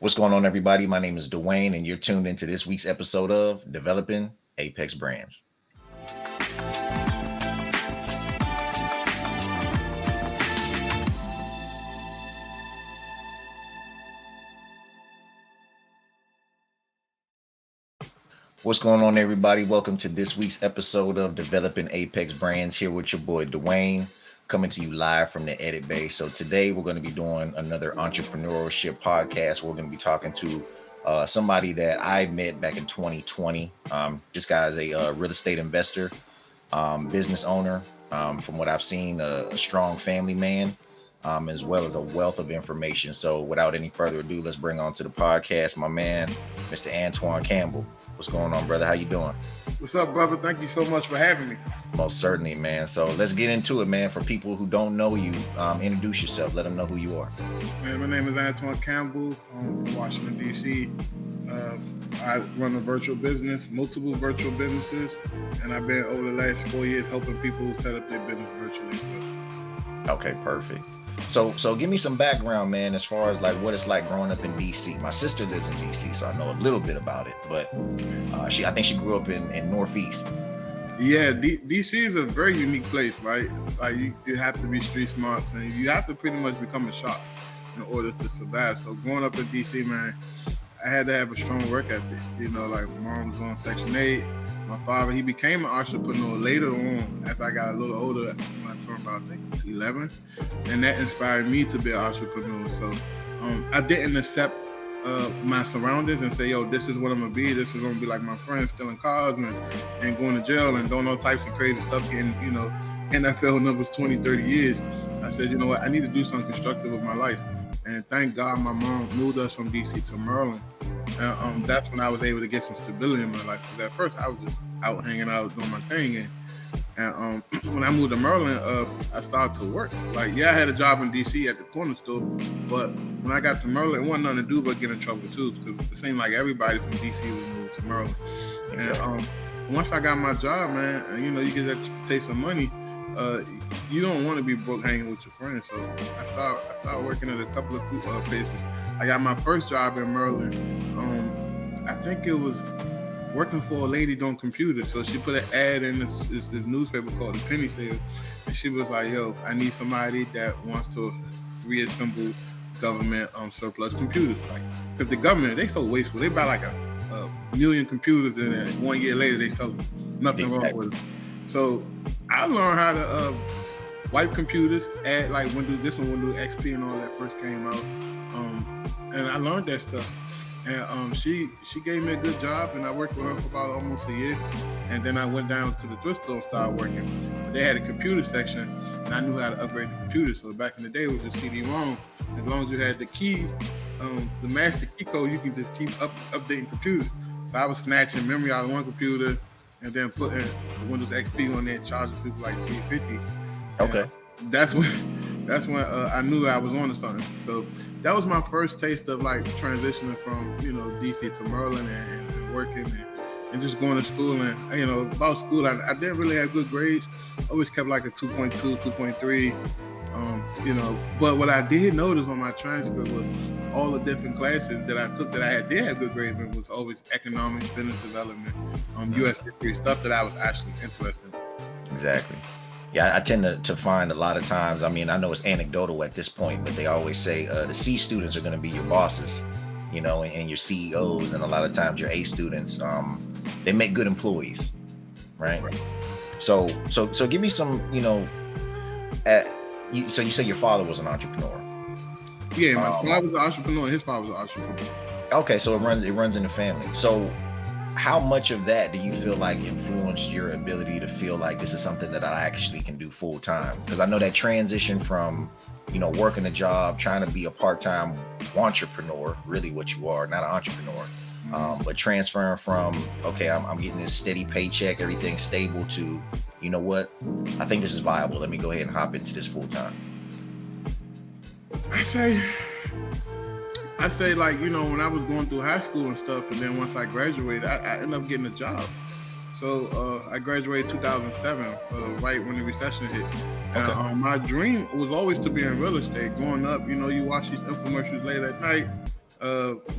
What's going on, everybody? My name is Dwayne, and you're tuned into this week's episode of Developing Apex Brands. What's going on, everybody? Welcome to this week's episode of Developing Apex Brands. Here with your boy Dwayne, coming to you live from the Edit Bay. So today we're going to be doing another entrepreneurship podcast. We're going to be talking to somebody that I met back in 2020. This guy is a real estate investor, business owner. From what I've seen, a strong family man, as well as a wealth of information. So without any further ado, let's bring on to the podcast my man, Mr. Antoine Campbell. What's going on, brother? How you doing? What's up, brother? Thank you so much for having me. Most certainly, man. So let's get into it, man. For people who don't know you, introduce yourself. Let them know who you are. Man, my name is Antoine Campbell. I'm from Washington, D.C. I run a virtual business, multiple virtual businesses, and I've been over the last 4 years helping people set up their business virtually. Okay, perfect. So give me some background, man, as far as like what it's like growing up in DC. My sister lives in DC, so I know a little bit about it, but I think she grew up in Northeast. Yeah, DC is a very unique place, right? Like you have to be street smart, and you have to pretty much become a shop in order to survive. So growing up in DC, man, I had to have a strong work ethic. You know, like mom was on Section 8. My father, he became an entrepreneur later on as I got a little older, when I turned about, I think, 11. And that inspired me to be an entrepreneur. So I didn't accept my surroundings and say, yo, this is what I'm going to be. This is going to be like my friends stealing cars and going to jail and doing all types of crazy stuff, getting, NFL numbers 20, 30 years. I said, you know what, I need to do something constructive with my life. And thank God my mom moved us from DC to Maryland. That's when I was able to get some stability in my life. Because at first I was just out hanging out, doing my thing. And when I moved to Maryland, I started to work. Like, yeah, I had a job in DC at the corner store, but when I got to Maryland, it wasn't nothing to do but get in trouble too. Because it seemed like everybody from DC was moved to Maryland. And once I got my job, man, and you get that taste of money. You don't want to be broke hanging with your friends. So I started working at a couple of food places. I got my first job in Maryland. I think it was working for a lady doing computers. So she put an ad in this newspaper called The Penny Sale. And she was like, yo, I need somebody that wants to reassemble government surplus computers. Like, because the government, they so wasteful. They buy like a million computers and then 1 year later they sell them. Nothing wrong with it. So I learned how to wipe computers, add like Windows XP and all that first came out. And I learned that stuff. And she gave me a good job, and I worked with her for about almost a year. And then I went down to the thrift store and started working. But they had a computer section, and I knew how to upgrade the computer. So back in the day, it was just CD-ROM. As long as you had the key, the master key code, you can just keep updating computers. So I was snatching memory out of one computer and then putting Windows XP on there, charging people like $350. Okay. And that's when I knew I was on to something. So that was my first taste of like transitioning from DC to Maryland and working and just going to school. And about school, I didn't really have good grades. I always kept like a 2.2, 2.3. But what I did notice on my transcript was all the different classes that I took that I did have good grades in was always economics, business development, U.S. history, stuff that I was actually interested in. Exactly. Yeah, I tend to find a lot of times, I mean, I know it's anecdotal at this point, but they always say the C students are going to be your bosses, and your CEOs. And a lot of times your A students, they make good employees, right? So give me some, so you say your father was an entrepreneur. Yeah, my father was an entrepreneur and his father was an entrepreneur. Okay, so it runs in the family. So how much of that do you feel like influenced your ability to feel like this is something that I actually can do full time? Because I know that transition from, working a job, trying to be a part-time entrepreneur, really what you are, not an entrepreneur, but transferring from, okay, I'm getting this steady paycheck, everything's stable, to, you know what, I think this is viable. Let me go ahead and hop into this full time. I say like, when I was going through high school and stuff, and then once I graduated, I ended up getting a job. So I graduated 2007, right when the recession hit. Okay. My dream was always to be in real estate. Growing up, you watch these infomercials late at night.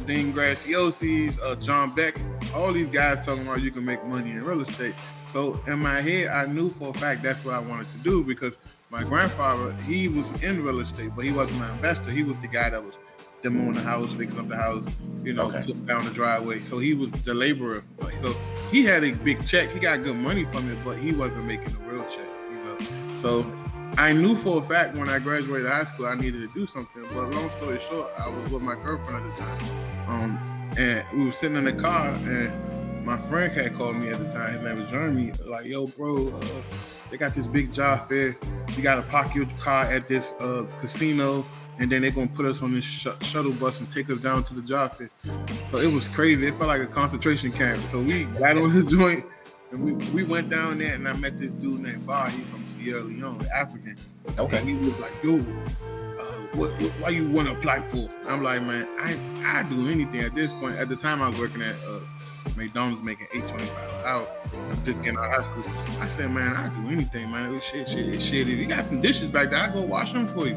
Dean Graciosis, John Beck, all these guys talking about you can make money in real estate. So in my head, I knew for a fact that's what I wanted to do because my grandfather, he was in real estate, but he wasn't an investor. He was the guy that was demoing the house, fixing up the house, putting down the driveway. So he was the laborer. So he had a big check. He got good money from it, but he wasn't making a real check, So I knew for a fact when I graduated high school I needed to do something. But long story short, I was with my girlfriend at the time. And we were sitting in the car, and my friend had called me at the time. His name was Jeremy. Like, yo, bro, they got this big job fair. You got to park your car at this casino, and then they're going to put us on this shuttle bus and take us down to the job fair. So it was crazy. It felt like a concentration camp. So we got on this joint, and we went down there, and I met this dude named Bar. He's from Sierra Leone, African. Okay. And he was like, yo, why you want to apply for? I'm like, man, I do anything at this point. At the time, I was working at McDonald's making $8.25 an hour, just getting out of high school. I said, man, I do anything, man. Shit. If you got some dishes back there, I go wash them for you.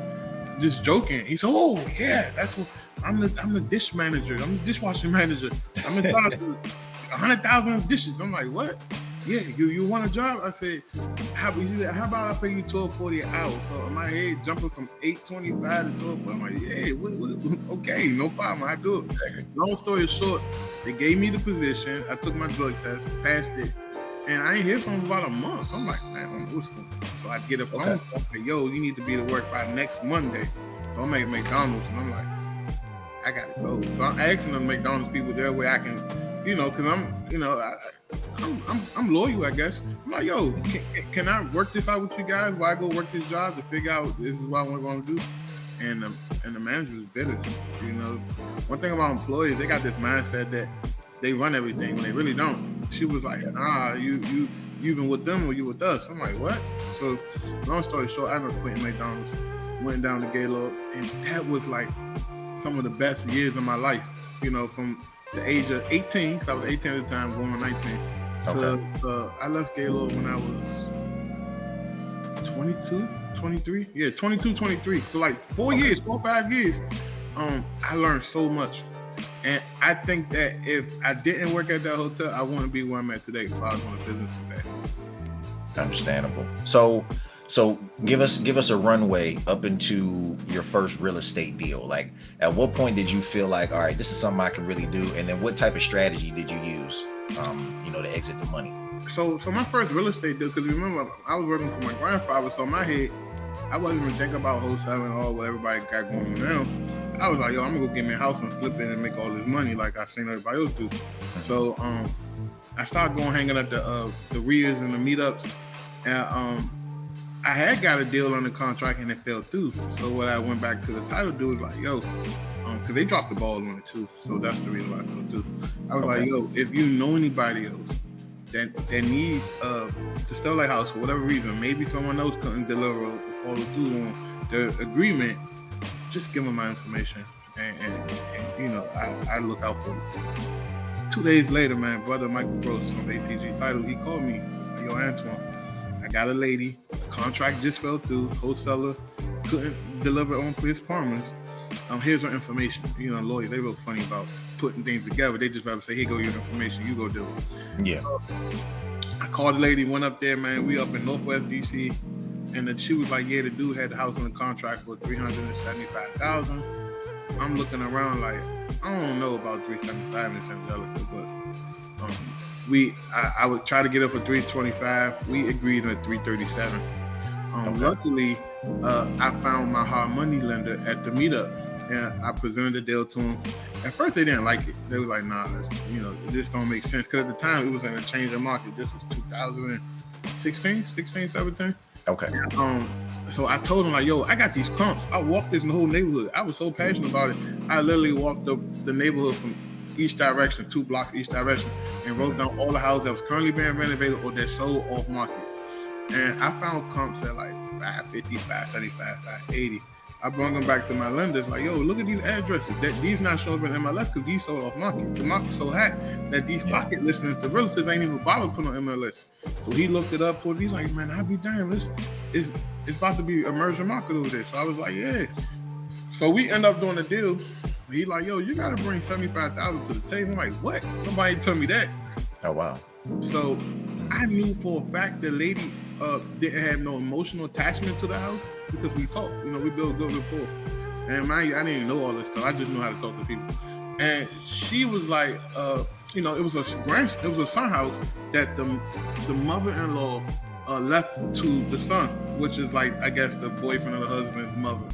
Just joking. He said, oh yeah, that's what I'm the dish manager. I'm the dishwashing manager. I'm in charge of 100,000 dishes. I'm like, what? Yeah, you want a job? I said, how about I pay you $12.40 an hour? So in my head, jumping from $8.25 to $12.40, I'm like, yeah, okay, no problem, I do it. Long story short, they gave me the position. I took my drug test, passed it, and I ain't hear from them about a month. So I'm like, man, I don't know what's going on. So I get a phone call, yo, you need to be to work by next Monday. So I'm at McDonald's, and I'm like, I gotta go. So I'm asking the McDonald's people there where I can, because I'm loyal, I guess. I'm like, yo, can I work this out with you guys? Why go work this job to figure out this is what I'm going to do? And the manager was bitter. One thing about employees, they got this mindset that they run everything when they really don't. She was like, nah, you been with them or you with us? I'm like, what? So long story short, I ended up quitting McDonald's, went down to Gaylord, and that was like some of the best years of my life. From the age of 18, because I was 18 at the time, going on 19. So I left Gaylord when I was 22, 23. Yeah, 22, 23. So like 4 years, 4 or 5 years. I learned so much. And I think that if I didn't work at that hotel, I wouldn't be where I'm at today if I was on a business capacity. Understandable. So give us a runway up into your first real estate deal. Like, at what point did you feel like, all right, this is something I can really do? And then what type of strategy did you use, to exit the money? So my first real estate deal, because remember, I was working for my grandfather, so in my head, I wasn't even thinking about wholesaling or what everybody got going on now. I was like, yo, I'm gonna go get me a house and flip it and make all this money like I seen everybody else do. So I started going hanging at the RIAs and the meetups, and I had got a deal on the contract and it fell through. So what I went back to the title dude was like, yo, because they dropped the ball on it too. So that's the reason why it fell through. I was like, yo, if you know anybody else that needs to sell their house for whatever reason, maybe someone else couldn't deliver or follow through on the agreement, just give them my information and I look out for you. 2 days later, man, brother Michael Gross from ATG Title, he called me. He was like, yo, Antoine, I got a lady, the contract just fell through, wholesaler couldn't deliver on his promise. Here's her information. Lawyers, they real funny about putting things together. They just rather say, here go your information, you go do it. Yeah. I called the lady, went up there, man. We up in Northwest DC, and then she was like, yeah, the dude had the house on the contract for $375,000. I'm looking around like, I don't know about $375 in Angelica, but I would try to get it for $325. We agreed on $337. Luckily, I found my hard money lender at the meetup, and I presented the deal to them. At first, they didn't like it. They were like, nah, this don't make sense. Because at the time, it was in a changing market. This was 2016, 17. Okay. So I told them, like, yo, I got these comps. I walked this in the whole neighborhood. I was so passionate about it. I literally walked up the neighborhood from each direction, 2 blocks each direction, and wrote down all the houses that was currently being renovated or that sold off market. And I found comps at like 550, 575, 580. I brought them back to my lenders, like, yo, look at these addresses. These not showing up in MLS because these sold off market. The market's so hot that these pocket listings, the real estate ain't even bothered putting on MLS. So he looked it up, he's like, man, I'll be damn, it's about to be a merger market over there. So I was like, yeah. So we end up doing a deal. He like, yo, you gotta bring 75,000 to the table. I'm like, what? Nobody told me that. Oh wow. So I knew for a fact the lady didn't have no emotional attachment to the house because we talked. You know, we built good rapport. And mind you, I didn't even know all this stuff. I just knew how to talk to people. And she was like, you know, it was a son house that the mother-in-law left to the son, which is like, I guess, the boyfriend of the husband's mother.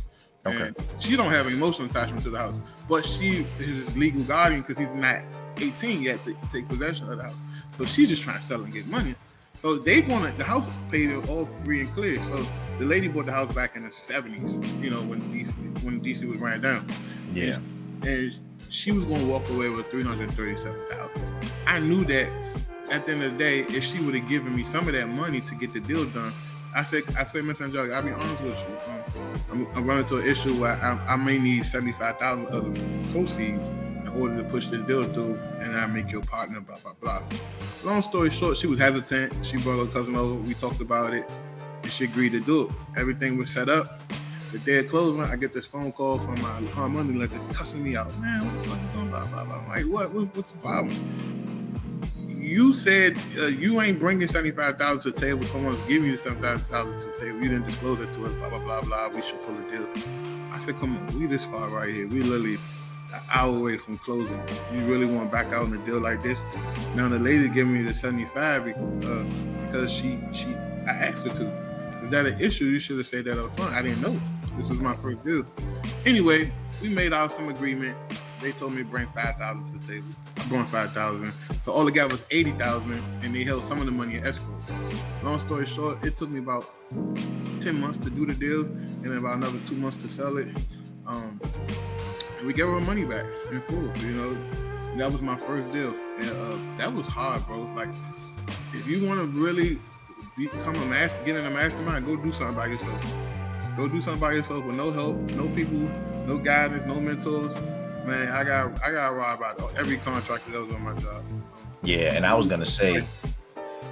Okay. And she don't have an emotional attachment to the house, but she is his legal guardian because he's not 18 yet to take possession of the house. So she's just trying to sell and get money. So the house paid it all free and clear. So the lady bought the house back in the 70s, you know, when DC was ran down. Yeah. And she was going to walk away with $337,000. I knew that at the end of the day, if she would have given me some of that money to get the deal done, I said, Miss Angelica, I'll be honest with you. I'm running into an issue where I may need $75,000 of the proceeds in order to push this deal through, and I make your partner, blah, blah, blah. Long story short, she was hesitant. She brought her cousin over. We talked about it, and she agreed to do it. Everything was set up. The day of closing, I get this phone call from my money lender cussing me out. Man, what the fuck you doing? Blah, blah, blah. I'm like, what? What's the problem? You said you ain't bringing $75,000 to the table. Someone's giving you $75,000 to the table. You didn't disclose it to us. Blah blah blah blah. We should pull a deal. I said, come on, we this far right here. We literally an hour away from closing. You really want to back out on a deal like this? Now the lady giving me the 75 because I asked her to. Is that an issue? You should have said that up front. I didn't know. This was my first deal. Anyway, we made out some agreement. They told me to bring $5,000 to the table. I brought $5,000. So all they got was $80,000, and they held some of the money in escrow. Long story short, it took me about 10 months to do the deal, and then about another 2 months to sell it. And we gave her money back in full. You know, that was my first deal, and that was hard, bro. Like, if you want to really become get in a mastermind, go do something by yourself. Go do something by yourself with no help, no people, no guidance, no mentors. Man, I got robbed by every contractor that was on my job. Yeah, and I was gonna say,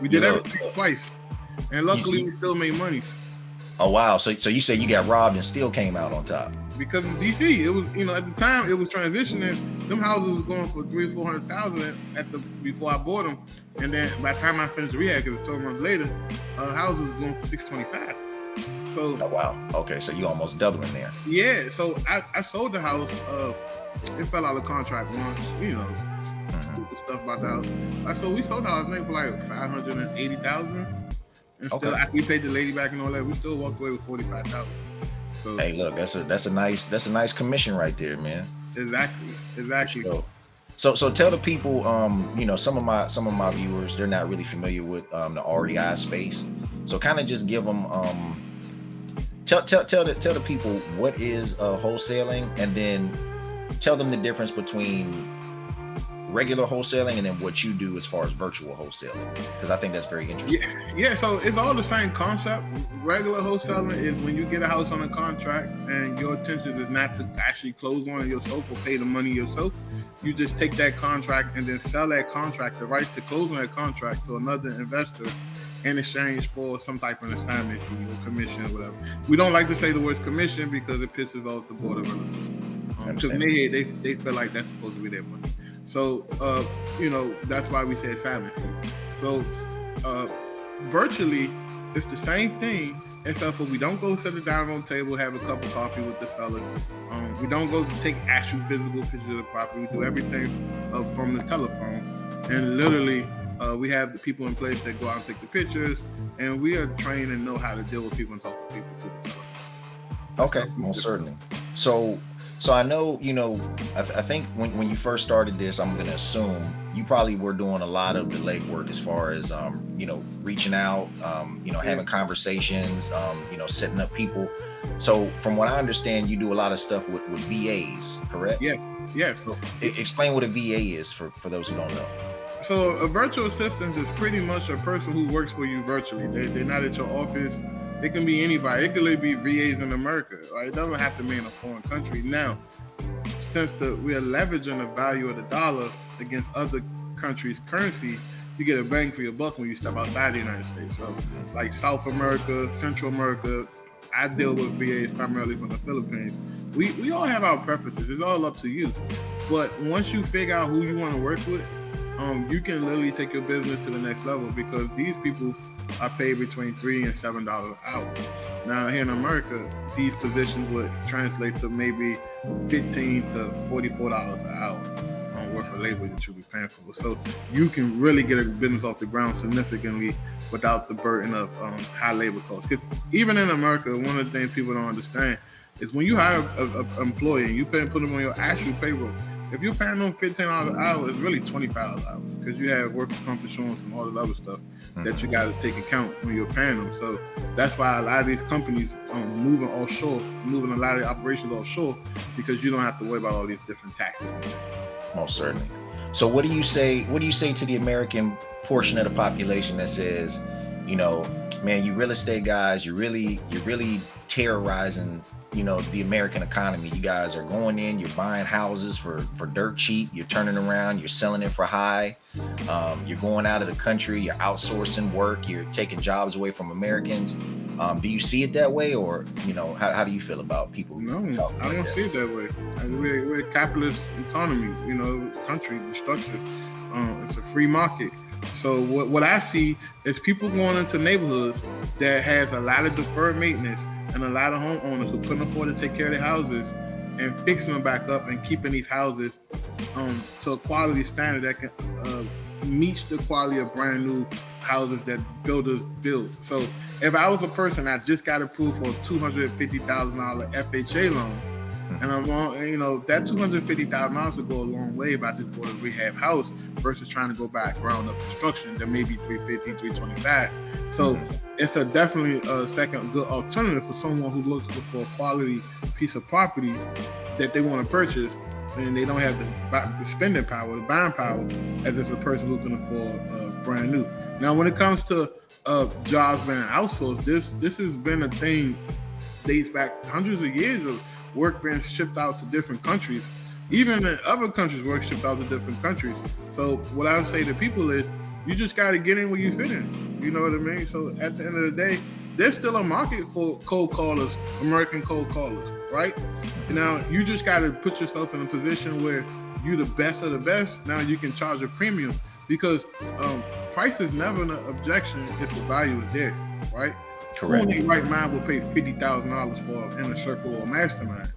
we did everything twice, and luckily we still made money. Oh wow! So you say you got robbed and still came out on top? Because it's DC. It was, you know, at the time it was transitioning. Them houses was going for $300,000-400,000 before I bought them, and then by the time I finished the rehab, because 12 months later, the houses was going for $625. So oh wow, okay, so you almost doubling there. Yeah, so I sold the house. It fell out of contract once, you know, stupid stuff about the house. We sold the house maybe for like $580,000, and still after we paid the lady back and all that, we still walked away with $45,000. So hey, look, that's a nice commission right there, man. Exactly. So tell the people, you know, some of my viewers, they're not really familiar with the REI space, so kind of just give them tell the people what is wholesaling, and then tell them the difference between regular wholesaling and then what you do as far as virtual wholesaling, because I think that's very interesting. Yeah. So it's all the same concept. Regular wholesaling is when you get a house on a contract and your intention is not to actually close on it yourself or pay the money yourself. You just take that contract and then sell that contract, the rights to close on that contract, to another investor in exchange for some type of assignment fee or commission or whatever. We don't like to say the word commission because it pisses off the board of relatives. Because they feel like that's supposed to be their money. So, you know, that's why we say assignment fee. So, virtually, it's the same thing, except for we don't go sit it down on the table, have a cup of coffee with the seller. We don't go take actual physical pictures of the property. We do everything from the telephone. And literally, we have the people in place that go out and take the pictures, and we are trained and know how to deal with people and talk to people through the telephone. Okay, most certainly. So I know, you know, I think when you first started this, I'm going to assume you probably were doing a lot of the legwork as far as, you know, reaching out, you know, having conversations, you know, setting up people. So from what I understand, you do a lot of stuff with VAs, correct? Yeah. So, explain what a VA is for those who don't know. So a virtual assistant is pretty much a person who works for you virtually. They're not at your office. It can be anybody. It could be VAs in America. Right? It doesn't have to be in a foreign country. Now, since we are leveraging the value of the dollar against other countries' currency, you get a bang for your buck when you step outside the United States. So, like South America, Central America, I deal with VAs primarily from the Philippines. We all have our preferences. It's all up to you. But once you figure out who you want to work with, you can literally take your business to the next level because these people are paid between $3 and $7 an hour. Now here in America, these positions would translate to maybe $15 to $44 an hour worth of labor that you'll be paying for. So you can really get a business off the ground significantly without the burden of high labor costs. Because even in America, one of the things people don't understand is when you hire an employee and you put them on your actual payroll, if you're paying them $15 an hour, it's really $25 an hour because you have workers' comp insurance and all this other stuff that you got to take account when you're paying them. So that's why a lot of these companies moving offshore, moving a lot of the operations offshore because you don't have to worry about all these different taxes. Most certainly. So what do you say to the American portion of the population that says, you know, man, you real estate guys, you're really terrorizing, you know, the American economy. You guys are going in, you're buying houses for dirt cheap, you're turning around, you're selling it for high, you're going out of the country, you're outsourcing work, you're taking jobs away from Americans. Do you see it that way, or you know, how do you feel about people? No, I don't see it that way. We're a capitalist economy, you know, country, the structure. It's a free market. So what I see is people going into neighborhoods that has a lot of deferred maintenance and a lot of homeowners who couldn't afford to take care of their houses and fixing them back up and keeping these houses to a quality standard that can meet the quality of brand new houses that builders build. So if I was a person I just got approved for a $250,000 FHA loan, and I'm on, you know, that $250,000 would go a long way if I just bought a rehab house versus trying to go buy ground up construction that may be $350,000, $325,000. So it's definitely a second good alternative for someone who looks for a quality piece of property that they want to purchase and they don't have the spending power, the buying power, as if a person who can afford brand new. Now, when it comes to jobs being outsourced, this has been a thing dates back hundreds of years of work being shipped out to different countries. Even in other countries, work shipped out to different countries. So what I would say to people is, you just got to get in where you fit in. You know what I mean? So at the end of the day, there's still a market for cold callers, American cold callers, right? Now, you just got to put yourself in a position where you're the best of the best. Now you can charge a premium because price is never an objection if the value is there, right? Correct. Who in their right mind will pay $50,000 for an inner circle or a mastermind?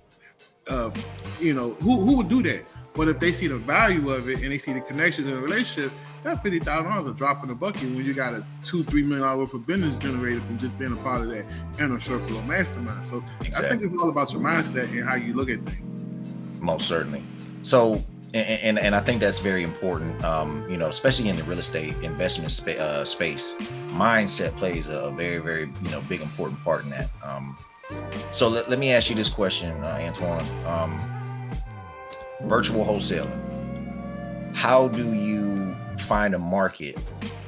You know, who would do that? But if they see the value of it and they see the connection in the relationship, that $50,000 a drop in the bucket when you got a $2-3 million worth of business generated from just being a part of that inner circle or mastermind. So exactly. I think it's all about your mindset and how you look at things. Most certainly. So, and I think that's very important. You know, especially in the real estate investment space, mindset plays a very, very, you know, big important part in that. So let me ask you this question, Antoine. Virtual wholesaling. How do you find a market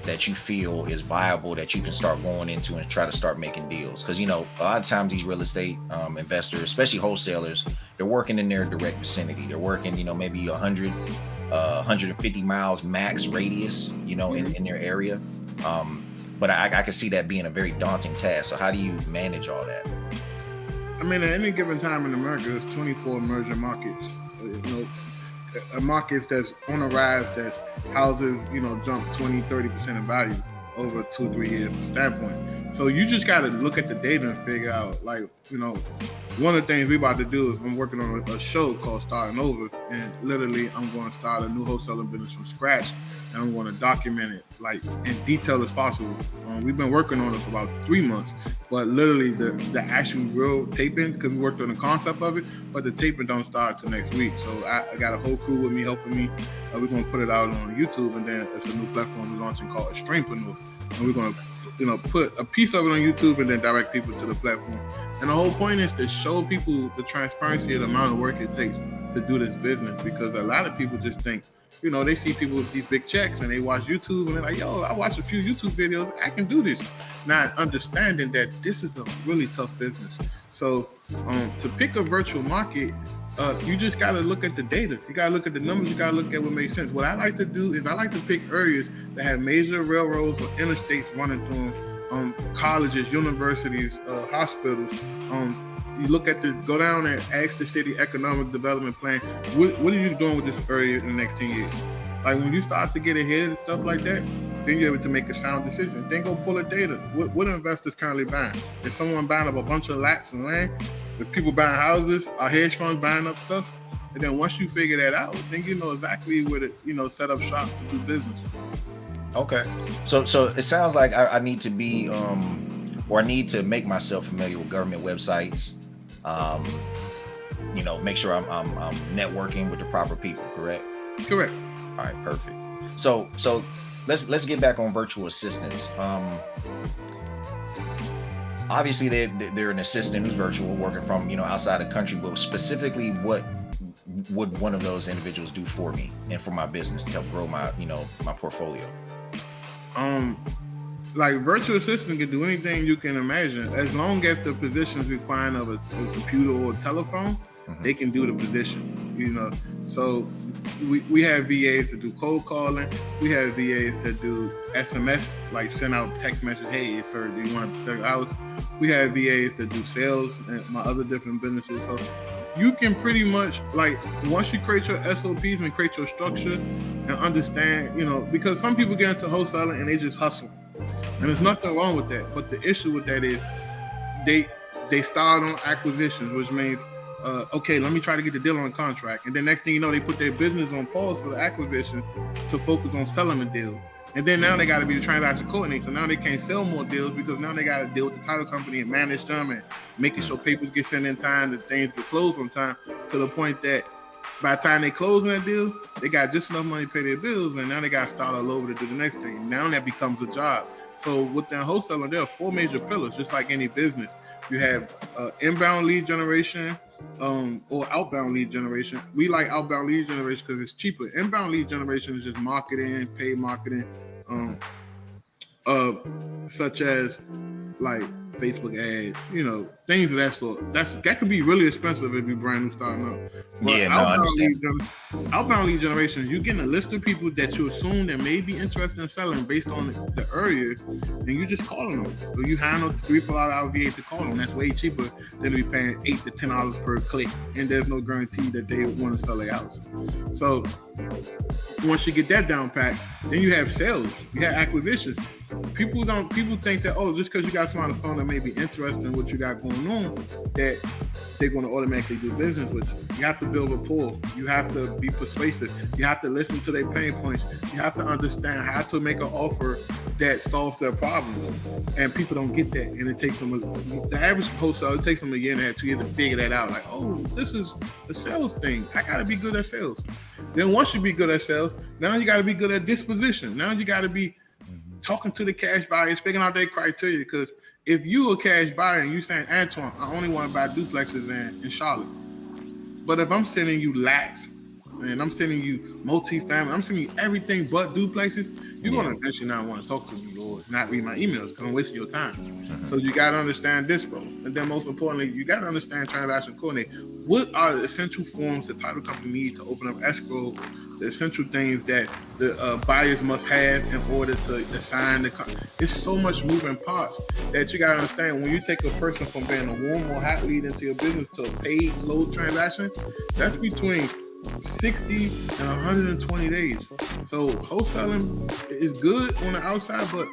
that you feel is viable that you can start going into and try to start making deals? Because, you know, a lot of times these real estate investors, especially wholesalers, they're working in their direct vicinity. They're working, you know, maybe 100, 150 miles max radius, you know, in their area. But I can see that being a very daunting task. So how do you manage all that? I mean, at any given time in America, there's 24 emerging markets. You know, markets that's on a rise, that's houses, you know, jump 20-30% in value over 2-3 years standpoint. So you just got to look at the data and figure out, like, you know, one of the things we about to do is I'm working on a show called Starting Over, and literally I'm going to start a new wholesaling business from scratch, and I'm going to document it like in detail as possible. We've been working on it for about 3 months, but literally the actual real taping, because we worked on the concept of it, but the taping don't start till next week. So I got a whole crew with me helping me. We're going to put it out on YouTube, and then it's a new platform we're launching called Extremepreneur, and we're going to, you know, put a piece of it on YouTube and then direct people to the platform. And the whole point is to show people the transparency of the amount of work it takes to do this business, because a lot of people just think, you know, they see people with these big checks and they watch YouTube and they're like, yo, I watched a few YouTube videos, I can do this. Not understanding that this is a really tough business. So to pick a virtual market, you just got to look at the data. You got to look at the numbers. You got to look at what makes sense. What I like to do is I like to pick areas that have major railroads or interstates running through them colleges, universities, hospitals. You look at go down and ask the city economic development plan. What are you doing with this area in the next 10 years? Like when you start to get ahead and stuff like that, then you're able to make a sound decision. Then go pull the data. What are investors currently buying? Is someone buying up a bunch of lots and land? Is people buying houses? Are hedge funds buying up stuff? And then once you figure that out, then you know exactly where to set up shop to do business. Okay. So it sounds like I need to be or I need to make myself familiar with government websites. Make sure I'm networking with the proper people, correct? Correct. All right, perfect. So let's get back on virtual assistants. Obviously they're an assistant who's virtual, working from outside the country, but specifically what would one of those individuals do for me and for my business to help grow my my portfolio? Like virtual assistant can do anything you can imagine, as long as the position is requiring of a computer or a telephone. They can do the position. So we have VAs that do cold calling. We have VAs that do SMS, like send out text message, hey sir, do you want to sell hours? We have VAs that do sales and my other different businesses. So you can pretty much, like, once you create your SOPs and create your structure and understand, because some people get into wholesaling and they just hustle. And there's nothing wrong with that. But the issue with that is they start on acquisitions, which means, okay, let me try to get the deal on the contract. And then next thing you know, they put their business on pause for the acquisition to focus on selling the deal. And then now they got to be the transaction coordinator. So now they can't sell more deals because now they got to deal with the title company and manage them and making sure papers get sent in time and things get closed on time, to the point that by the time they close on that deal, they got just enough money to pay their bills, and now they got to start all over to do the next thing. Now that becomes a job. So within wholesaling, there are 4 major pillars, just like any business. You have inbound lead generation, or outbound lead generation. We like outbound lead generation because it's cheaper. Inbound lead generation is just marketing, paid marketing, such as like Facebook ads, things of that sort. That could be really expensive if you're brand new starting up. But outbound lead generation, you're getting a list of people that you assume that may be interested in selling based on the area, and you just calling them. So you handle 3-4 hour VA to call them. That's way cheaper than to be paying $8 to $10 per click, and there's no guarantee that they want to sell their house. So once you get that down pat, then you have sales, you have acquisitions. People think that, just because you got someone on the phone that may be interested in what you got going on, that they're going to automatically do business with you. You have to build rapport. You have to be persuasive. You have to listen to their pain points. You have to understand how to make an offer that solves their problems. And people don't get that. And it takes them, the average wholesaler, it takes them 1.5 years, 2 years to figure that out. Like, this is a sales thing. I got to be good at sales. Then once you be good at sales, now you got to be good at disposition. Now you got to be talking to the cash buyers, figuring out their criteria. Because if you a cash buyer and you saying, Antoine, I only want to buy duplexes in Charlotte. But if I'm sending you lats and I'm sending you multi-family, I'm sending you everything but duplexes, you're going to eventually not want to talk to me or not read my emails because I'm wasting your time. So you got to understand this, bro. And then most importantly, you got to understand transaction coordinator. What are the essential forms the title company needs to open up escrow, the essential things that the buyers must have in order to sign the contract? It's so much moving parts that you got to understand. When you take a person from being a warm or hot lead into your business to a paid closed transaction, that's between 60 and 120 days. So wholesaling is good on the outside, but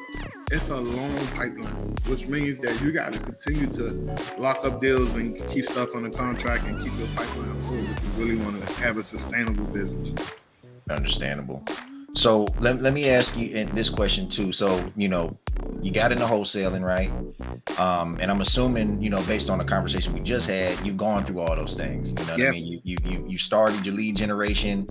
it's a long pipeline, which means that you got to continue to lock up deals and keep stuff on the contract and keep your pipeline full if you really want to have a sustainable business. Understandable. So let me ask you this question too. So, you got into wholesaling, right? And I'm assuming, based on the conversation we just had, you've gone through all those things. You know what I mean? You started your lead generation,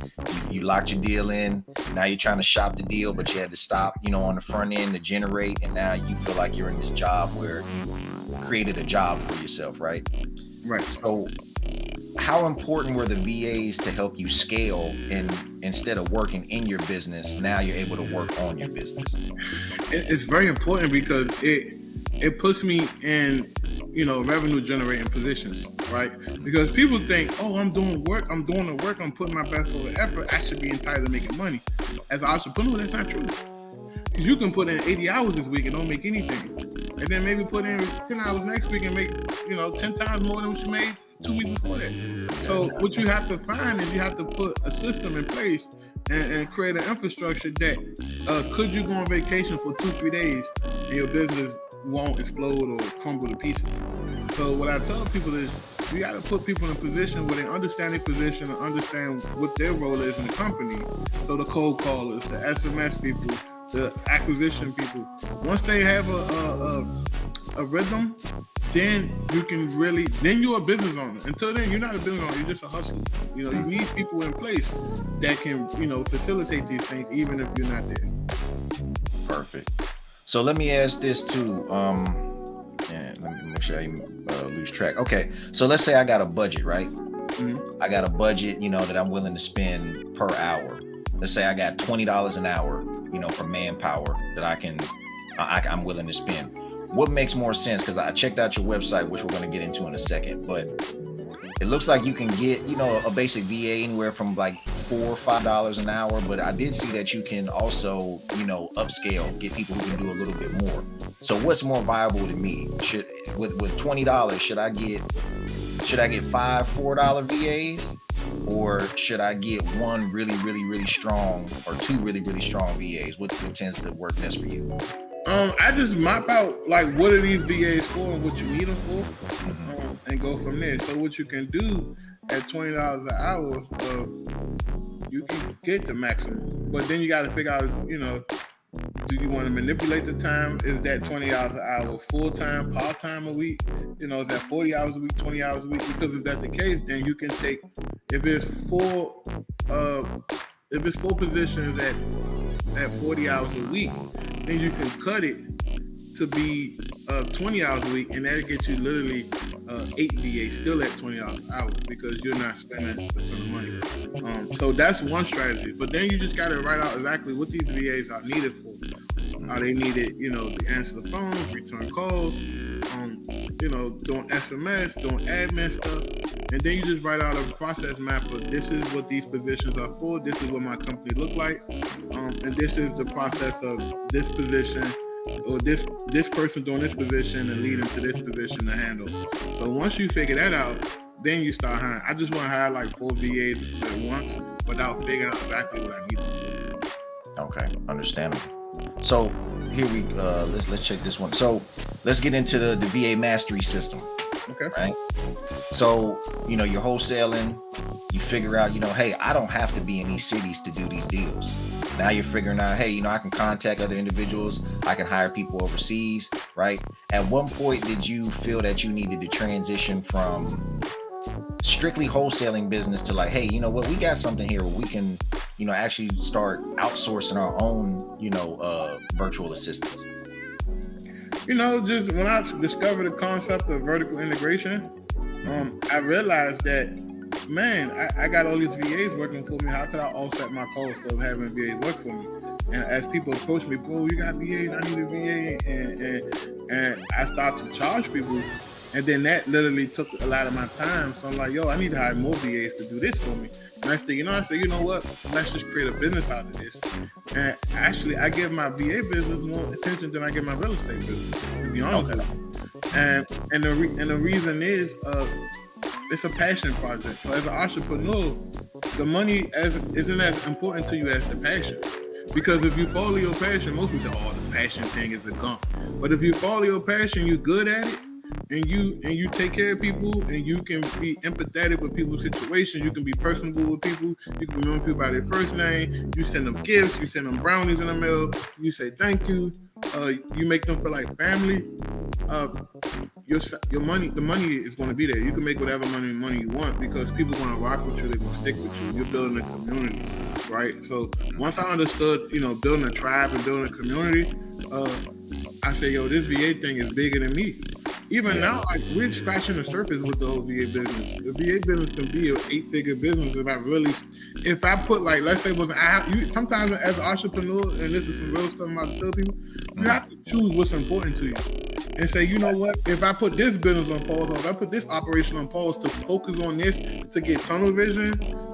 you locked your deal in. Now you're trying to shop the deal, but you had to stop, on the front end to generate. And now you feel like you're in this job where you created a job for yourself, right? Right. So how important were the VAs to help you scale, and instead of working in your business, now you're able to work on your business? It's very important because it puts me in, revenue generating positions, right? Because people think, I'm doing the work, I'm putting my best forward effort, I should be entitled to making money. As an entrepreneur, that's not true. Because you can put in 80 hours this week and don't make anything. and then maybe put in 10 hours next week and make 10 times more than what you made 2 weeks before that. So what you have to find is you have to put a system in place and create an infrastructure that could you go on vacation for 2-3 days and your business won't explode or crumble to pieces. So what I tell people is you got to put people in a position where they understand their position and understand what their role is in the company. So the cold callers, the SMS people, the acquisition people, once they have a rhythm, then you can really, then you're a business owner. Until then, you're not a business owner, you're just a hustler. You need people in place that can, facilitate these things even if you're not there. Perfect. So let me ask this too. Let me make sure I lose track. Okay, so let's say I got a budget, right? Mm-hmm. I got a budget, that I'm willing to spend per hour. Let's say I got $20 an hour, for manpower that I'm willing to spend. What makes more sense? Because I checked out your website, which we're going to get into in a second, but it looks like you can get, a basic VA anywhere from like $4 or $5 an hour. But I did see that you can also, upscale, get people who can do a little bit more. So what's more viable to me? With $20, should I get 5 $4 VAs? Or should I get one really, really, really strong or two really, really strong VAs? What tends to work best for you? I just map out like what are these VAs for and what you need them for, and go from there. So what you can do at $20 an hour, you can get the maximum, but then you got to figure out, do you want to manipulate the time? Is that $20 an hour full time, part time a week? Is that 40 hours a week, 20 hours a week? Because if that's the case, then you can take if it's four positions at 40 hours a week, then you can cut it to be 20 hours a week, and that'll get you literally 8 VAs still at $20 an hour because you're not spending a ton of money. So that's one strategy. But then you just got to write out exactly what these VAs are needed for. Are they needed, to answer the phone, return calls, doing SMS, doing admin stuff. And then you just write out a process map of this is what these positions are for, this is what my company look like, and this is the process of this position or this person doing this position and leading to this position to handle. So once you figure that out, then you start hiring. I just want to hire like 4 VAs at once without figuring out exactly what I need them for. Okay, understandable. So here we let's check this one. So let's get into the VA mastery system. Okay. Right. So you're wholesaling. You figure out, hey, I don't have to be in these cities to do these deals. Now you're figuring out, hey, I can contact other individuals. I can hire people overseas, right? At one point, did you feel that you needed to transition from strictly wholesaling business to like, hey, what, we got something here where we can, actually start outsourcing our own, virtual assistants? Just when I discovered the concept of vertical integration, I realized that, man, I got all these VAs working for me. How could I offset my cost of having VAs work for me? And as people approach me, bro, you got VAs, I need a VA. And I start to charge people. And then that literally took a lot of my time. So I'm like, yo, I need to hire more VAs to do this for me. Next thing I said, you know what? Let's just create a business out of this. And actually, I give my VA business more attention than I give my real estate business, to be honest with you. And the reason is, it's a passion project. So as an entrepreneur, the money isn't as important to you as the passion. Because if you follow your passion, most people say, oh, the passion thing is a gump. But if you follow your passion, you're good at it, and you take care of people, and you can be empathetic with people's situations, you can be personable with people, you can remember people by their first name, you send them gifts, you send them brownies in the mail, you say thank you, you make them feel like family. Your money, the money is going to be there. You can make whatever money you want because people are going to rock with you. They're going to stick with you. You're building a community, right? So once I understood, building a tribe and building a community, I say, yo, this VA thing is bigger than me. Even now, like, we're scratching the surface with the whole VA business. The VA business can be an 8-figure business if I put, like, let's say, sometimes as an entrepreneur, and this is some real stuff I'm about to tell people, you have to choose what's important to you. And say, you know what, if I put this business on pause, or if I put this operation on pause to focus on this, to get tunnel vision,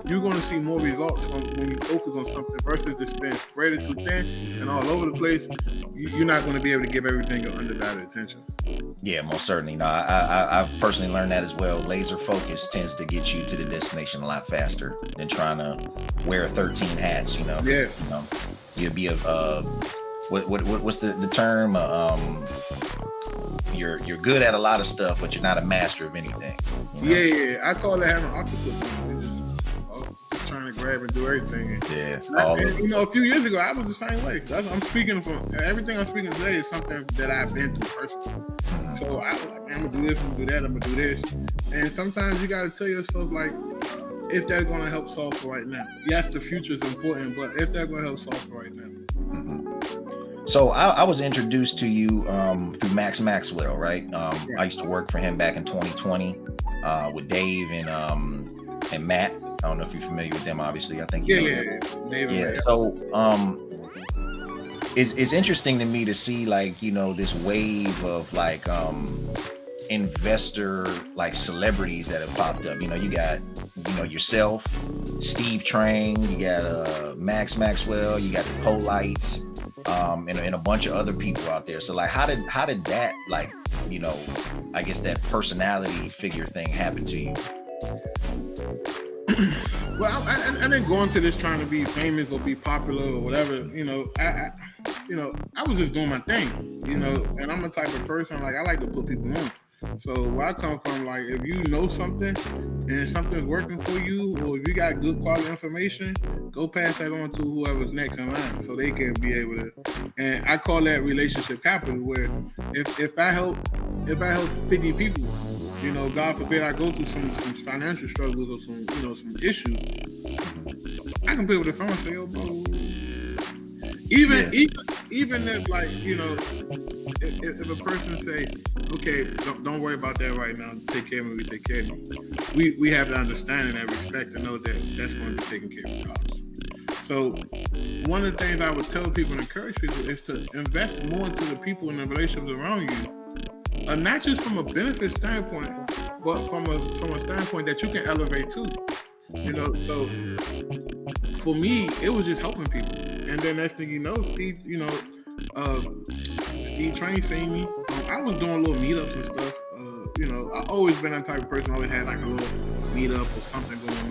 you're going to see more results from when you focus on something versus just being spread it too thin and all over the place. You're not going to be able to give everything your undivided attention. Yeah, most certainly. No, I've personally learned that as well. Laser focus tends to get you to the destination a lot faster than trying to wear 13 hats. You know. Yeah. You know, you'd be what's the term? You're good at a lot of stuff, but you're not a master of anything. You know? Yeah. I call it having an octopus. Just trying to grab and do everything. Yeah. And, a few years ago, I was the same way. I'm speaking from everything I'm speaking today is something that I've been through personally. So I was like, man, I'm gonna do this, I'm gonna do that, I'm gonna do this. And sometimes you gotta tell yourself, like, is that gonna help solve for right now? Yes, the future is important, but is that gonna help solve for right now? So I was introduced to you through Max Maxwell, right? I used to work for him back in 2020 with Dave and Matt. I don't know if you're familiar with them, obviously. I think you know them. Dave yeah. Matt. So it's interesting to me to see, like, this wave of like investor like celebrities that have popped up. You got yourself, Steve Train, you got Max Maxwell, you got the Polites, and a bunch of other people out there. So like, how did that, like, I guess that personality figure thing happen to you? Well, I didn't go into this trying to be famous or be popular or whatever. I was just doing my thing. And I'm the type of person, like, I like to put people on. So where I come from, like, if you know something and something's working for you, or if you got good quality information, go pass that on to whoever's next in line so they can be able to. And I call that relationship capital, where if I help 50 people, God forbid I go through some financial struggles or some issues, I can pick up the phone and say, yo, bro. Even if, like, if a person say, okay, don't worry about that right now, take care of me, we take care of you. We have the understanding and respect to know that that's going to be taken care of regardless. So one of the things I would tell people and encourage people is to invest more into the people and the relationships around you, not just from a benefit standpoint, but from a standpoint that you can elevate too. So for me, it was just helping people. And then next thing you know, Steve Train seen me. I was doing little meetups and stuff. I always been that type of person. I always had like a little meetup or something going on.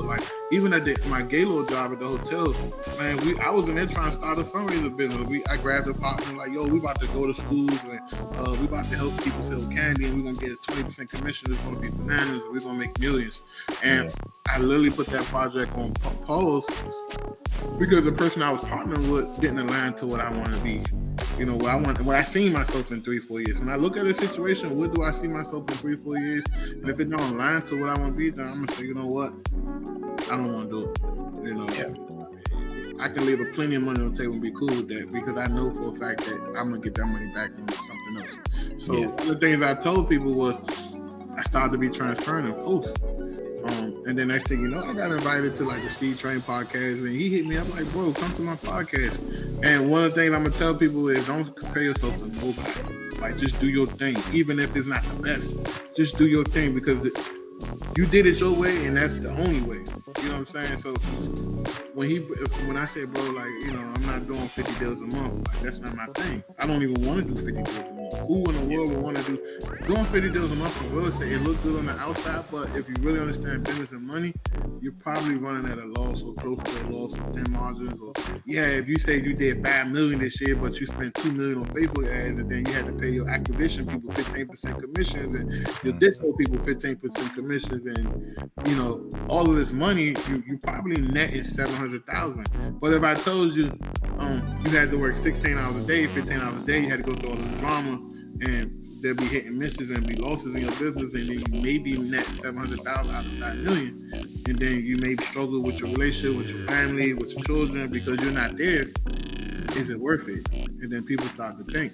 Like, even at my Gaylord job at the hotel, man, I was in there trying to start a fundraiser business. I grabbed a partner, like, yo, we about to go to schools and we about to help people sell candy, and we're gonna get a 20% commission. It's gonna be bananas, and we're gonna make millions. And I literally put that project on pause because the person I was partnering with didn't align to what I want to be. What I see myself in 3-4 years. When I look at a situation, what do I see myself in 3-4 years? And if it don't align to what I want to be, then I'm gonna say, you know what? I don't want to do it. I can leave plenty of money on the table and be cool with that because I know for a fact that I'm gonna get that money back on something else. So one of the things I told people was I started to be transparent and post. And then next thing you know, I got invited to like the Steve Train podcast, and he hit me up like, bro, come to my podcast. And one of the things I'm gonna tell people is don't compare yourself to nobody. Like, just do your thing, even if it's not the best. Just do your thing because you did it your way, and that's the only way. You know what I'm saying? So when I say, bro, like, I'm not doing 50 deals a month, like, that's not my thing. I don't even want to do 50 deals a month. Who in the world would want to do doing 50 deals a month in real estate? It looks good on the outside, but if you really understand business and money, you're probably running at a loss or close to a loss with thin margins. Or if you say you did $5 million this year, but you spent $2 million on Facebook ads, and then you had to pay your acquisition people 15% commissions, and your dispo people 15% commissions, and all of this money, you probably net is $700,000. But if I told you you had to work 16 hours a day, 15 hours a day, you had to go through all this drama, and there'll be hit and misses and be losses in your business, and then you maybe net $700,000 out of $5 million, and then you may struggle with your relationship, with your family, with your children because you're not there. Is it worth it? And then people start to think.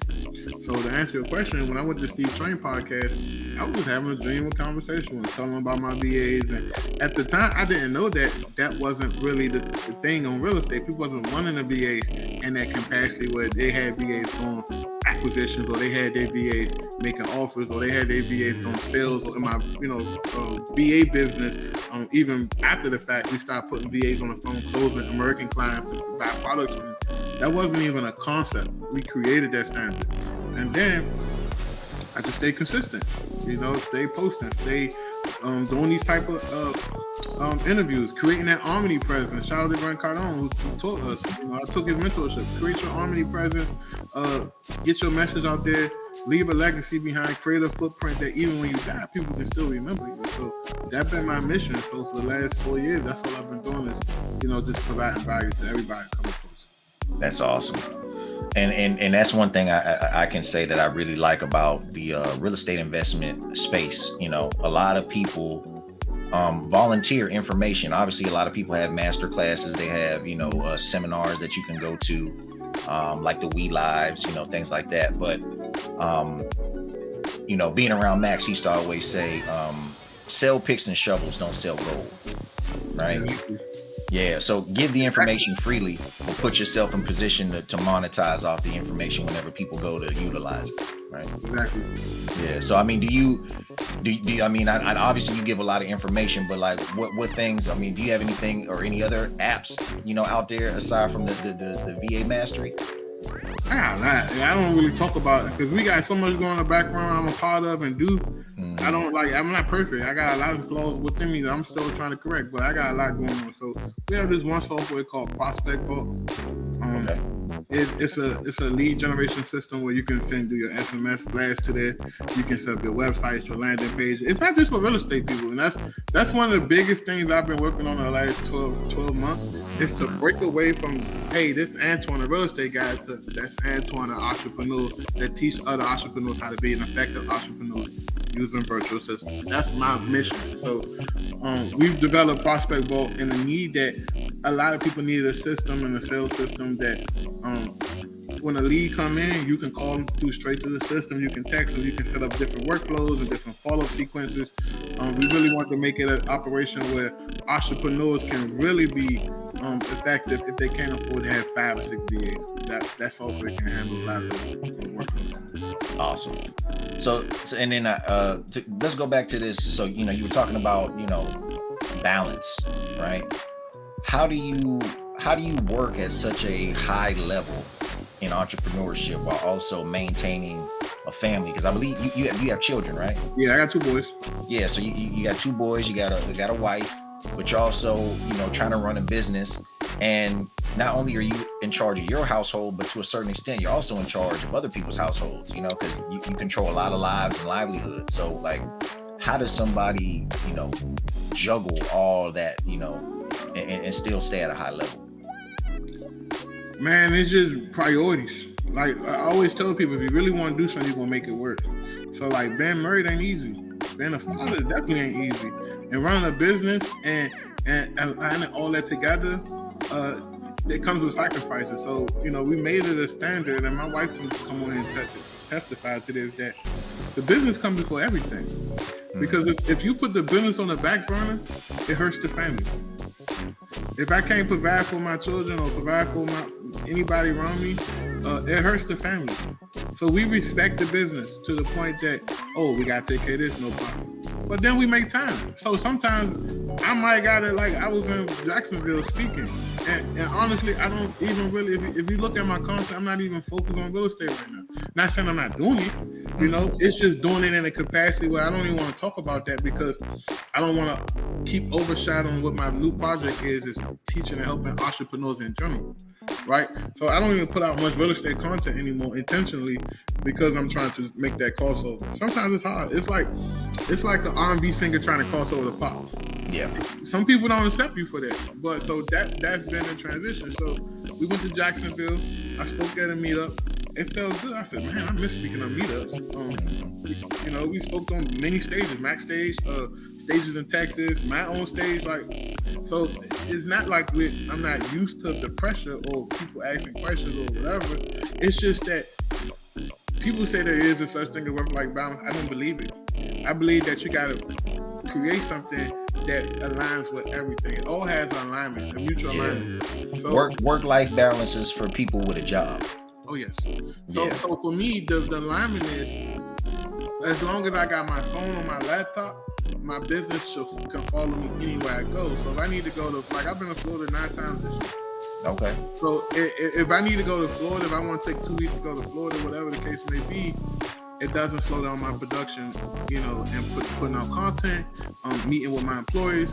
So to answer your question, when I went to Steve Train podcast, I was just having a genuine conversation with telling them about my VAs. And at the time, I didn't know that wasn't really the thing on real estate. People wasn't running the VAs in that capacity where they had VAs going, I acquisitions, or they had their VAs making offers, or they had their VAs doing sales, or in my VA business, even after the fact, we started putting VAs on the phone, closing American clients to buy products from. That wasn't even a concept. We created that standard, and then I just stay consistent. Stay posting, stay doing these type of interviews, creating that omnipresence. Shout out to Brent Cardone who taught us. I took his mentorship. Create your omnipresence. Get your message out there. Leave a legacy behind. Create a footprint that even when you die, people can still remember you. So that's been my mission. So for the last 4 years, that's all I've been doing is, just providing value to everybody coming close. That's awesome. And that's one thing I can say that I really like about the real estate investment space. A lot of people volunteer information. Obviously, a lot of people have master classes. They have, seminars that you can go to, like the We Lives, things like that. But, being around Max, he used to always say, sell picks and shovels, don't sell gold. Right? Yeah, so give the information freely, but put yourself in position to monetize off the information whenever people go to utilize it, right? Exactly. Yeah. So I mean, do you? I mean, I obviously you give a lot of information, but like, what things? I mean, do you have anything or any other apps, out there aside from the VA Mastery? I don't really talk about it because we got so much going in the background I'm a part of and do. I'm not perfect. I got a lot of flaws within me that I'm still trying to correct, but I got a lot going on. So we have this one software called Prospect Vault. Okay. It's a lead generation system where you can do your SMS blast to there. You can set up your website, your landing page. It's not just for real estate people, and that's one of the biggest things I've been working on in the last 12 months. Is to break away from, hey, this Antoine, a real estate guy, to that's Antoine, an entrepreneur that teach other entrepreneurs how to be an effective entrepreneur using virtual systems. That's my mission. So we've developed Prospect Vault in a need that a lot of people need, a system and a sales system that when a lead come in, you can call them straight to the system. You can text them. You can set up different workflows and different follow-up sequences. We really want to make it an operation where entrepreneurs can really be effective if they can't afford to have 5 or 6 VAs. That software can handle a lot of workflows. Awesome. So and then let's go back to this. So you were talking about balance, right? How do you work at such a high level in entrepreneurship while also maintaining a family? Because I believe you have children, right? Yeah, I got 2 boys. Yeah, so you got 2 boys, you got a wife, but you're also trying to run a business, and not only are you in charge of your household, but to a certain extent you're also in charge of other people's households, because you control a lot of lives and livelihood. So like, how does somebody juggle all that and still stay at a high level? Man, it's just priorities. Like I always tell people, if you really want to do something, you're gonna make it work. So like being married ain't easy. Being a father definitely ain't easy. And running a business and aligning all that together, it comes with sacrifices. So, we made it a standard, and my wife can come on and testify to this, that the business comes before everything. Because if you put the business on the back burner, it hurts the family. If I can't provide for my children or provide for anybody around me, it hurts the family. So we respect the business to the point that, we gotta take care of this, no problem. But then we make time. So sometimes I might gotta, like I was in Jacksonville speaking, and honestly, I don't even really, if you look at my content, I'm not even focused on real estate right now. Not saying I'm not doing it, it's just doing it in a capacity where I don't even want to talk about that because I don't want to keep overshadowing what my new project is teaching and helping entrepreneurs in general, right? So I don't even put out much real estate content anymore intentionally because I'm trying to make that crossover. Sometimes it's hard. It's like an R&B singer trying to cross over the pop. Yeah. Some people don't accept you for that, but so that's been a transition. So we went to Jacksonville. I spoke at a meetup. It felt good. I said, man, I miss speaking on meetups. We spoke on many stages, Max stage, stages in Texas, my own stage. So it's not like I'm not used to the pressure or people asking questions or whatever. It's just that people say there is a such thing as work-life balance. I don't believe it. I believe that you got to create something that aligns with everything. It all has an alignment, a mutual alignment. So work-life balance is for people with a job. Oh yes. So Yeah. so for me, the alignment is, as long as I got my phone on my laptop, my business can follow me anywhere I go. So if I need to go to, like, I've been to Florida 9 times this year. Okay. So if I need to go to Florida, if I want to take 2 weeks to go to Florida, whatever the case may be, it doesn't slow down my production, and putting out content, meeting with my employees,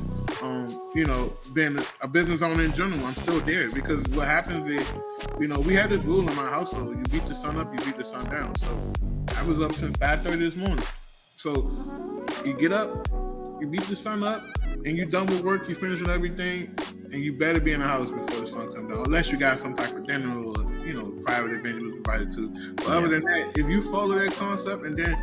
being a business owner in general. I'm still there because what happens is, we had this rule in my household: you beat the sun up, you beat the sun down. So I was up since 5:30 this morning. So you get up, you beat the sun up, and you're done with work, you finish with everything, and you better be in the house before the sun comes down, unless you got some type of dinner or private event you was invited to. But other than that, if you follow that concept, and then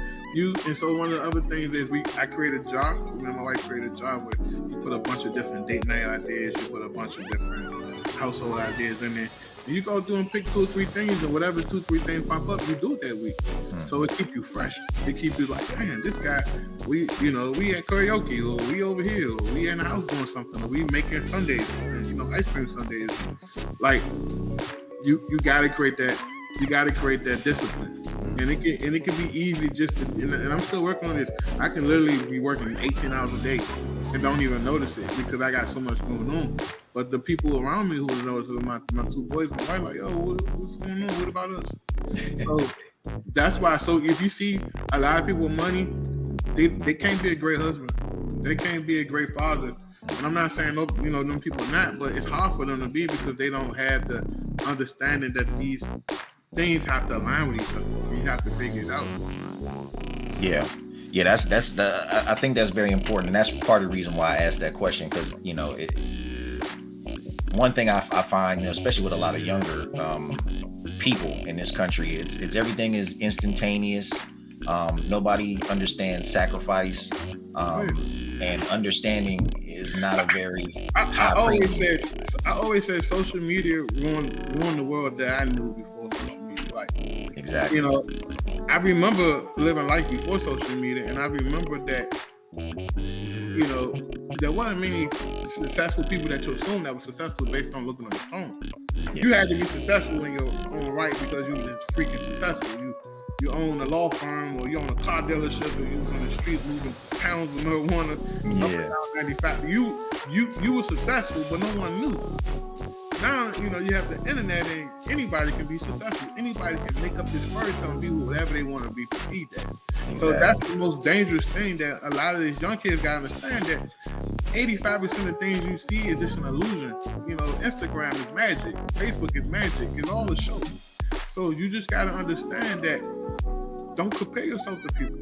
so one of the other things is I created a jar. Me and my wife created a jar where you put a bunch of different date night ideas, you put a bunch of different household ideas in there. And you go through and pick 2 or 3 things, and whatever 2 or 3 things pop up, you do it that week. So it keep you fresh. It keep you like, man, this guy, we at karaoke, or we over here, or we in the house doing something, or we making Sundays, ice cream Sundays. Like, you gotta create that. You gotta create that discipline, and it can be easy just to, and I'm still working on this. I can literally be working 18 hours a day and don't even notice it because I got so much going on. But the people around me who will notice it, my 2 boys, my wife, like, yo, what's going on? What about us? So that's why. So if you see a lot of people with money, they can't be a great husband. They can't be a great father. And I'm not saying them people not, but it's hard for them to be because they don't have the understanding that these things have to align with each other. You have to figure it out. Yeah. I think that's very important, and that's part of the reason why I asked that question, because one thing I find, especially with a lot of younger people in this country, it's everything is instantaneous. Nobody understands sacrifice, and understanding is not a very I always say social media ruined the world that I knew before social media. Like, exactly. I remember living life before social media, and I remember that there wasn't many successful people that you assume that were successful based on looking on your phone. Yeah. You had to be successful in your own right because you were freaking successful. You own a law firm, or you own a car dealership, or you was on the street moving pounds of marijuana up and down 95. You were successful, but no one knew. Now, you have the internet, and anybody can be successful. Anybody can make up this fairy tale and be whatever they want to be perceived as. Exactly. So that's the most dangerous thing that a lot of these young kids got to understand, that 85% of things you see is just an illusion. Instagram is magic. Facebook is magic. It's all a show. So you just got to understand that don't compare yourself to people.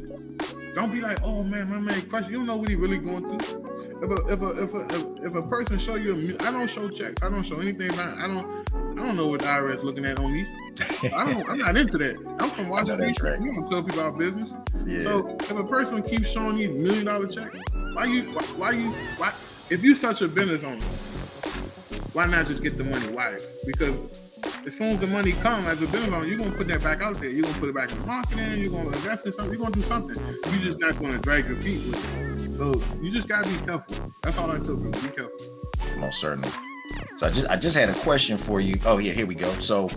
Don't be like, oh man, my man crush. You don't know what he really going through. If a person show you, I don't show checks. I don't show anything. I don't know what the IRS looking at on me. I'm not into that. I'm from Washington. Right. We don't tell people our business. Yeah. So if a person keeps showing you $1 million checks, why? If you such a business owner, why not just get the money wired? Because as soon as the money comes as a business owner, you're going to put that back out there. You're going to put it back in marketing. You're going to invest in something. You're going to do something. You're just not going to drag your feet with it. So you just got to be careful. That's all I tell people. Be careful. Most certainly. So I just had a question for you. Oh yeah, here we go. So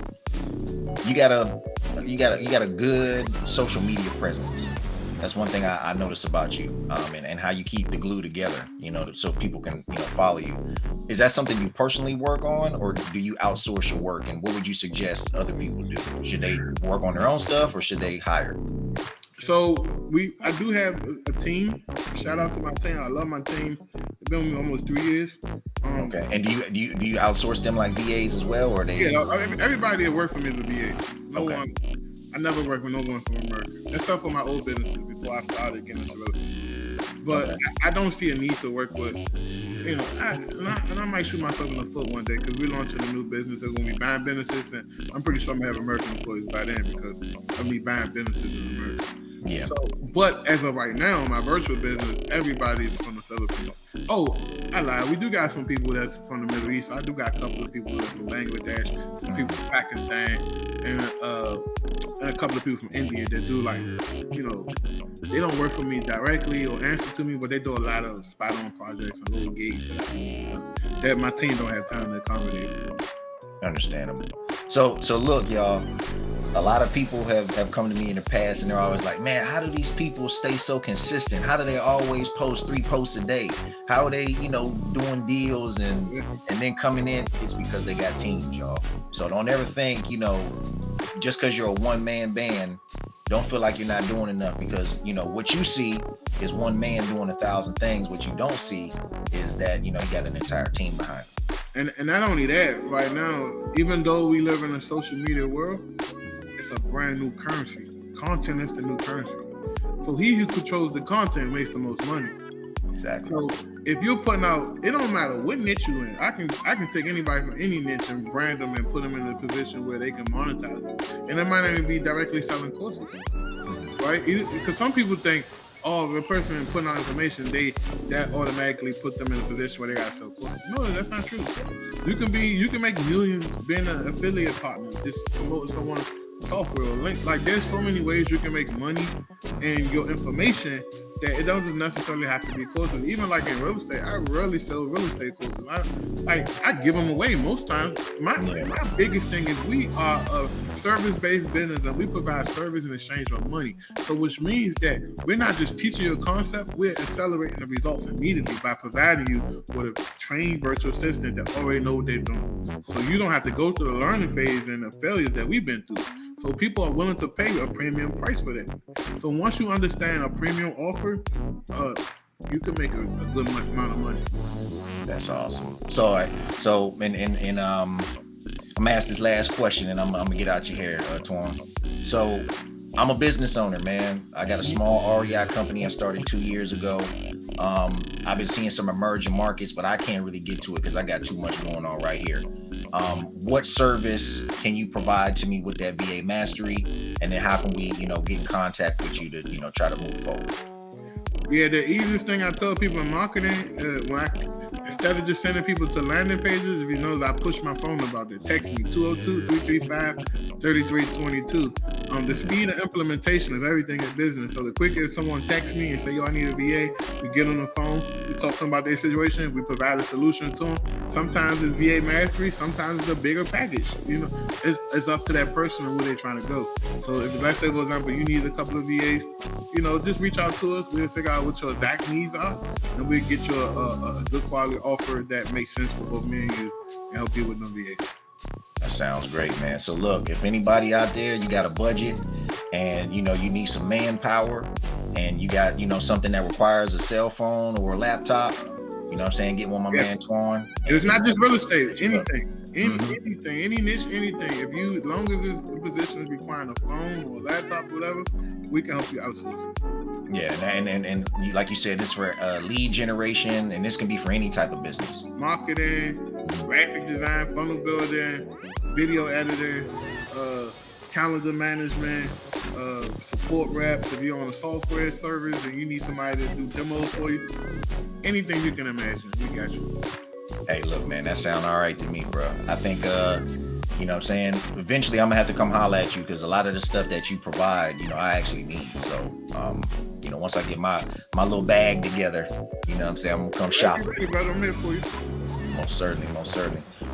you got a good social media presence. That's one thing I noticed about you, and how you keep the glue together, so people can, follow you. Is that something you personally work on, or do you outsource your work? And what would you suggest other people do? Should they work on their own stuff, or should they hire? So I do have a team. Shout out to my team. I love my team. They've been with me almost 3 years. Okay. And do you outsource them like VAs as well, or they? Yeah, everybody that works for me is a VA. No okay. one. I never worked with no one from America, except for my old businesses before I started getting into road. But okay. I don't see a need to work with, and I might shoot myself in the foot one day because we're launching a new business. They're going to be buying businesses, and I'm pretty sure I'm going to have American employees by then because I'm going to be buying businesses in America. Yeah. So, but as of right now, my virtual business, everybody's from the Philippines. Oh, I lied. We do got some people that's from the Middle East. I do got a couple of people that's from Bangladesh, some people from Pakistan, and a couple of people from India that do they don't work for me directly or answer to me, but they do a lot of spot-on projects and little gigs that my team don't have time to accommodate. Understandable. So look, y'all. A lot of people have come to me in the past and they're always like, man, how do these people stay so consistent? How do they always post 3 posts a day? How are they, doing deals and then coming in? It's because they got teams, y'all. So don't ever think, just because you're a one-man band, don't feel like you're not doing enough, because what you see is one man doing 1,000 things. What you don't see is that you got an entire team behind him. And not only that, right now, even though we live in a social media world, it's a brand new currency. Content is the new currency. So he who controls the content makes the most money. Exactly. So if you're putting out, it don't matter what niche you're in. I can take anybody from any niche and brand them and put them in a position where they can monetize it. And it might not even be directly selling courses, right? Because some people think, oh, the person putting out information, that automatically put them in a position where they gotta sell courses. No, that's not true. You can make millions being an affiliate partner, just promoting someone's software or link. Like, there's so many ways you can make money and your information that it doesn't necessarily have to be courses. Even like in real estate, I rarely sell real estate courses. I give them away most times. My biggest thing is we are a service-based business and we provide service in exchange for money. So which means that we're not just teaching you a concept, we're accelerating the results immediately by providing you with a trained virtual assistant that already know what they're doing. So you don't have to go through the learning phase and the failures that we've been through. So people are willing to pay a premium price for that. So once you understand a premium offer, you can make a good amount of money. That's awesome. So, all right. So, and I'm gonna ask this last question, and I'm gonna get out your hair, Antoine. So, I'm a business owner, man. I got a small REI company I started 2 years ago. I've been seeing some emerging markets, but I can't really get to it because I got too much going on right here. What service can you provide to me with that VA mastery? And then how can we, get in contact with you to, try to move forward? Yeah, the easiest thing I tell people in marketing, instead of just sending people to landing pages, if you know that I push my phone about it, text me 202-335-3322. The speed of implementation is everything in business. So the quicker someone texts me and say, yo, I need a VA, we get on the phone, we talk to them about their situation, we provide a solution to them. Sometimes it's VA mastery, sometimes it's a bigger package. It's up to that person and where they're trying to go. So if, let's say, for example, you need a couple of VAs, just reach out to us. We'll figure out what your exact needs are, and we'll get you a good quality offer that makes sense for both me and you and help you with no VAs. That sounds great, man. So look, if anybody out there, you got a budget and you need some manpower and you got, something that requires a cell phone or a laptop, get one of my man Antoine. It's not just real estate, anything. Anything, any niche, anything. As long as it's the position is requiring a phone or a laptop, whatever, we can help you outsource. Yeah, and you, like you said, this is for lead generation, and this can be for any type of business. Marketing, graphic design, funnel building, video editing, calendar management, support reps. If you're on a software service and you need somebody to do demos for you, anything you can imagine, we got you. Hey, look, man, that sounds all right to me, bro. I think, eventually I'm gonna have to come holler at you because a lot of the stuff that you provide, I actually need. So, once I get my little bag together, I'm gonna come shop. Ready, brother, I'm here for you. Most certainly.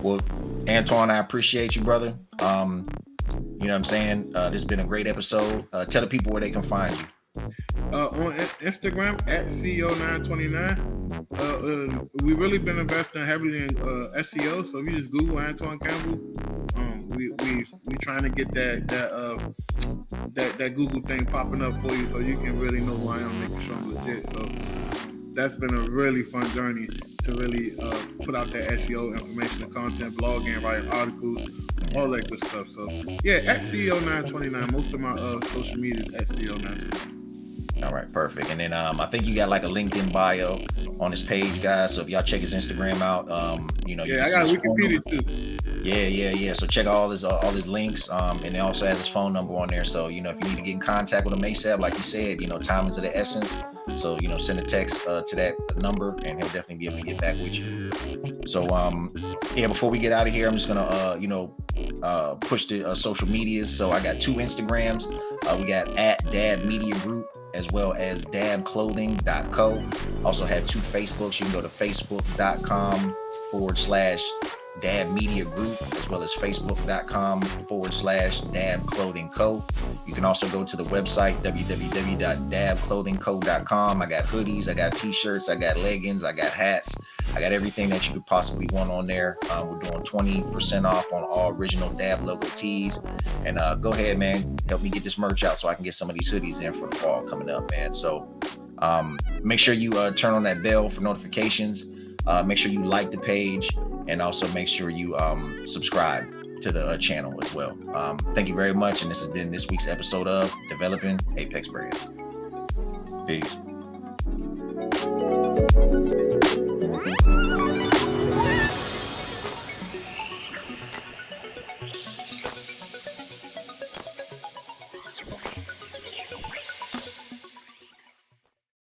Well, Antoine, I appreciate you, brother. This has been a great episode. Tell the people where they can find you. On Instagram at CEO929. We really been investing heavily in SEO. So if you just Google Antoine Campbell, we trying to get that Google thing popping up for you, so you can really know who I am, making sure I'm legit. So that's been a really fun journey to really put out that SEO information and content, blogging, writing articles, all that good stuff. So yeah, at CEO929. Most of my social media is at CEO929. All right, perfect. And then I think you got like a LinkedIn bio on his page, guys. So if y'all check his Instagram out, I got Wikipedia too. Yeah. So check all his links. And he also has his phone number on there. So if you need to get in contact with him ASAP, like you said, time is of the essence. So send a text to that number, and he'll definitely be able to get back with you. So before we get out of here, I'm just gonna push the social medias. So I got 2 Instagrams. We got at Dab Media Group as well as dabclothing.co. Also have 2 Facebooks. You can go to facebook.com/, Dab Media Group, as well as facebook.com/Dab Clothing Co. You can also go to the website, www.dabclothingco.com. I got hoodies, I got t-shirts, I got leggings, I got hats. I got everything that you could possibly want on there. We're doing 20% off on all original Dab logo tees. And go ahead, man, help me get this merch out so I can get some of these hoodies in for the fall coming up, man. So make sure you turn on that bell for notifications. Make sure you like the page, and also make sure you subscribe to the channel as well. Thank you very much. And this has been this week's episode of Developing Apex Brands. Peace.